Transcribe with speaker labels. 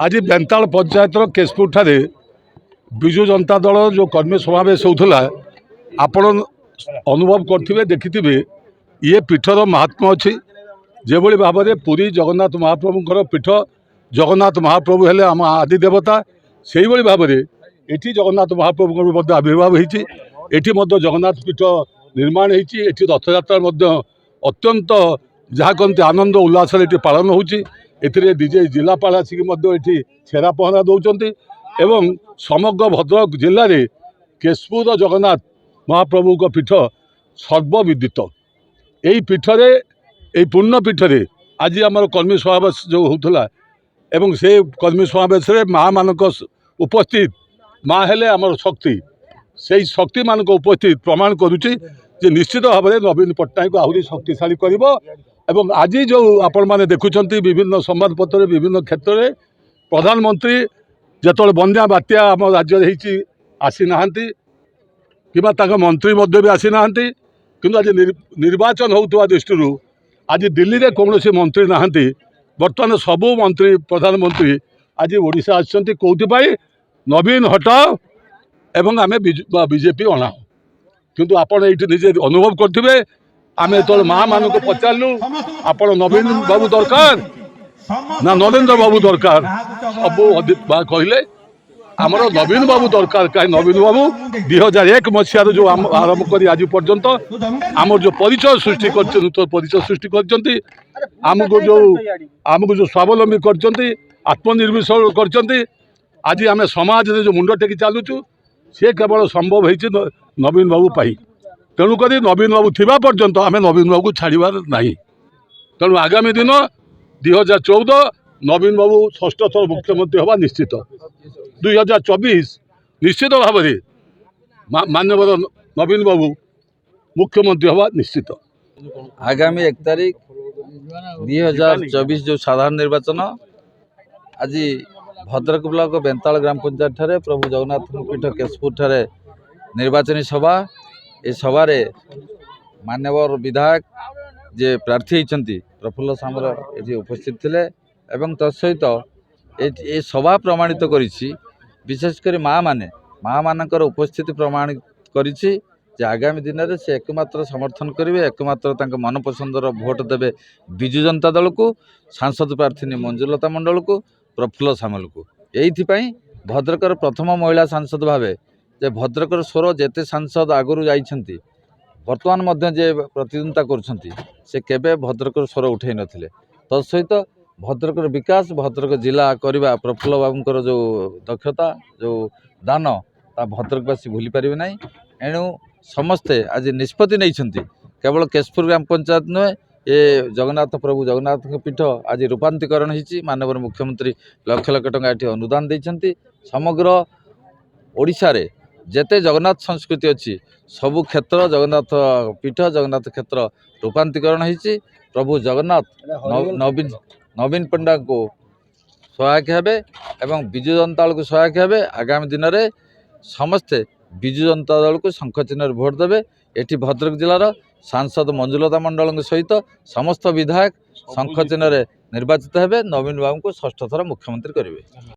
Speaker 1: आज बेंताल पंचायतर केशपुर ठारे विजु जनता दल जो कर्मी समावेश होता आपण अनुभव करथिबे देखिथिबे ये पीठर महात्मा अच्छी जो भाव में पुरी जगन्नाथ महाप्रभुंर पीठ जगन्नाथ महाप्रभु हेले आम आदि देवता से भाव में ये जगन्नाथ महाप्रभु आविर्भाव होती जगन्नाथ पीठ निर्माण होती रथयात्रा अत्यंत जहाँ कहते आनंद उल्लास पालन होती डीजे जिलापाल आसिक छेरा पहरा दौरान एवं समग्र भद्रक जिले में केशपुर जगन्नाथ महाप्रभु का पीठ सर्वविदित यही पीठरे यही पुण्य पीठरे आज आम कर्मी समावेश जो होता एवं से कर्मी समावेश माँ मान उपस्थित माँ हेले आमर शक्ति से शक्ति मान उपस्थित प्रमाण करुच्ची जे निश्चित भाव में नवीन पट्टनायक को आहरी शक्तिशाली कर आज जो आपण मैंने देखुं विभिन्न संवादपत्र विभिन्न क्षेत्र में प्रधानमंत्री जो बन्या बात्या आम राज्य आसी ना कि मंत्री भी आसी ना कि आज निर्वाचन होता दृष्टि आज दिल्ली में कौन मंत्री ना बर्तमान सबू मंत्री प्रधानमंत्री आज ओडिशा आसुच्च कौन नवीन हटाओ एवं आम बीजेपी अना किंतु आपण ये निजे अनुभव करेंगे आम जो माँ मान को पचारू आप नवीन बाबू दरकार ना नरेंद्र बाबू दरकार सब कहले आमर नवीन बाबू दरकार कहीं नवीन बाबू 2001 मसीह जो आरंभ कर आज पर्यंत आम जो परिचय सृष्टि कर आमको जो स्वावलंबी कर आत्मनिर्भरशील कर आज आम समाज जो मुंड टेकी चलुचु सी केवल संभव हो नवीन बाबू पाई तेणुक नवीन बाबू थिबा पर्यंत आम नवीन बाबू छाड़बार ना तेणु आगामी दिन 2014 नवीन बाबू षष्ठ थर मुख्यमंत्री हवा निश्चित 2024 निश्चित भाव में माननीय नवीन बाबू मुख्यमंत्री हवा निश्चित।
Speaker 2: आगामी 1 तारीख 2024 जो साधारण निर्वाचन आज भद्रक ब्लॉक बेंताल ग्राम पंचायत ठारे प्रभु जगन्नाथ पीठ केशपुर ठारे निर्वाचनी सभा ए सभार मान्यवर विधायक जे प्रार्थी होती प्रफुल्ल सामल ये उपस्थित थे एवं तत्सहित ये सभा प्रमाणित करिछि विशेषकर माँ मानकर उपस्थिति प्रमाणित करिछि जे आगामी दिन में से एकमात्र समर्थन करेंगे एकमात्र मन पसंदर भोट देवे विजु जनता दल को सांसद प्रार्थी मंजुलता मंडल को प्रफुल्ल सामल को यही भद्रकर प्रथम महिला सांसद भावे जे भद्रकर स्वर जेते सांसद आगु जाइछंती वर्तमान मध्य जे प्रतिद्वंदिता करुछंती से केबे भद्रकर स्वर उठे नथिले तत्सहित भद्रकर विकास भद्रक जिला करवा प्रफुल्ल बाबूंकर जो दक्षता जो दान ता भद्रकवासी भूली पारिबे नहीं एणु समस्ते आज निष्पत्ति नहीं केवल केशपुर ग्राम पंचायत नुहे ये जगन्नाथ प्रभु जगन्नाथ पीठ आज रूपांतरीकरण होती माननीय मुख्यमंत्री लक्ष लक्ष टंका ये अनुदान देते समग्र ओडिशा रे जेते जगन्नाथ संस्कृति अच्छी सबु क्षेत्र जगन्नाथ पीठ जगन्नाथ क्षेत्र रूपांतरीकरण होती प्रभु जगन्नाथ नवीन पंडा को सहायक हेबे एवं विजु जनता दल को सहायक हेबे आगामी दिन में समस्ते विजु जनता दल को शंख चिन्ह भोट देवे एटी भद्रक जिलार सांसद मंजुलता मंडल सहित समस्त विधायक शंख चिन्ह निर्वाचित हेबे नवीन बाबू को षष्ठ थर मुख्यमंत्री करेंगे।